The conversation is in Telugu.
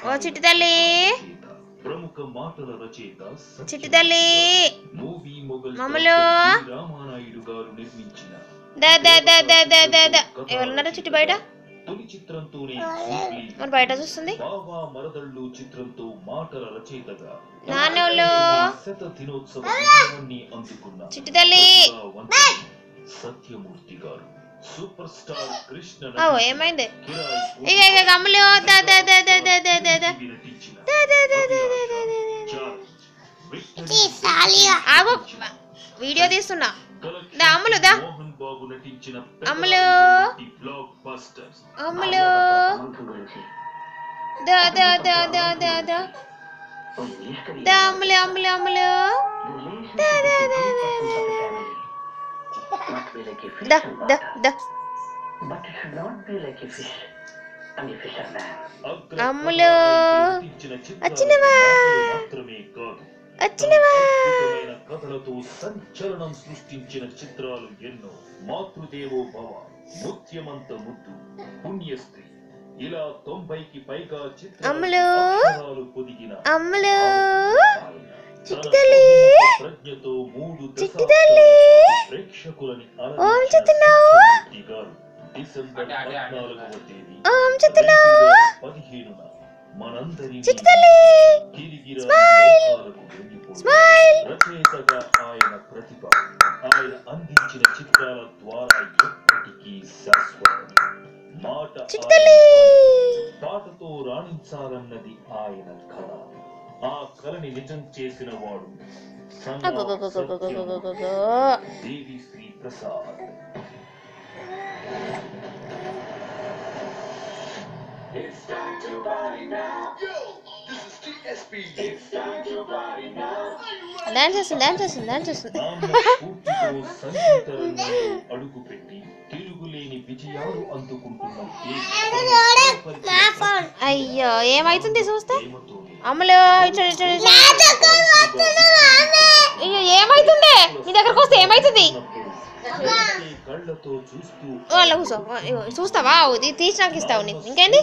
ఓ చిట్టి తల్లి ప్రముఖ మాటల రచయిత చిట్టి తల్లి మూవీ మొగల్ మమ్మలు రామానాయుడు గారు నిర్మించిన ఎవరున్నారో చిట్టి బయట తొలి చిత్రంతోనే మరి బయట చూస్తుంది బావా మరదళ్ళు చిత్రంతో మాటల రచయితగా నాన్నోళ్ళు శత దినోత్సవ విజయాన్ని అందుకున్న చిట్టి తల్లి సత్యమూర్తి గారు సూపర్ స్టార్ కృష్ణ ఏమైంది ఇక గమ్ములు ఆగు వీడియో తీస్తున్నా అమ్ములు దా అమ్ములు అమ్ములు దా దా దా దా దా దా దా అమ్ములు అమ్ములు అమ్ములు దా దా దా దా దా దా అమ్ములు వచ్చినవా వచ్చినవా కథలతో సంచలనం సృష్టించిన చిత్రాలు ఎన్నో మాతృదేవో భవ ముత్యమంత ముద్దు పుణ్యస్త్రీ ఇలా 90కి పైగా చిత్రాలు పొదిగిన అమ్ములు చిట్టి తల్లి ప్రజ్ఞతో 3 చిట్టి తల్లి ప్రేక్షకులని ఓం చెప్తున్నావు డిసెంబర్ 14వ తేదీ ఓం చెప్తున్నావు 15న మనందరి చిట్టి తల్లి స్మైల్ రచయితగా ఆయన ప్రతిభ ఆయన అందించిన చిత్రాల ద్వారా ఎప్పటికీ శాశ్వతం మాట పాటతో రాణించాలన్నది ఆయన కళ ఆ కళని నిజం చేసిన వాడు Devi Sri Prasad It's time to party now. Yo, this is TSP. It's time to party now. Dance చేస్తుంది అడుగు పెట్టి తిరుగులేని విజయాలు అందుకుంటున్న అయ్యో ఏమైతుంది చూస్తే అమ్ములు అయ్యో ఏమైతుంది నీ దగ్గరకు వస్తే ఏమైతుంది కళ్ళతో చూస్తూ కూర్చో చూస్తావా తీసి నాకు ఇస్తావు నీకు ఇంకేంటి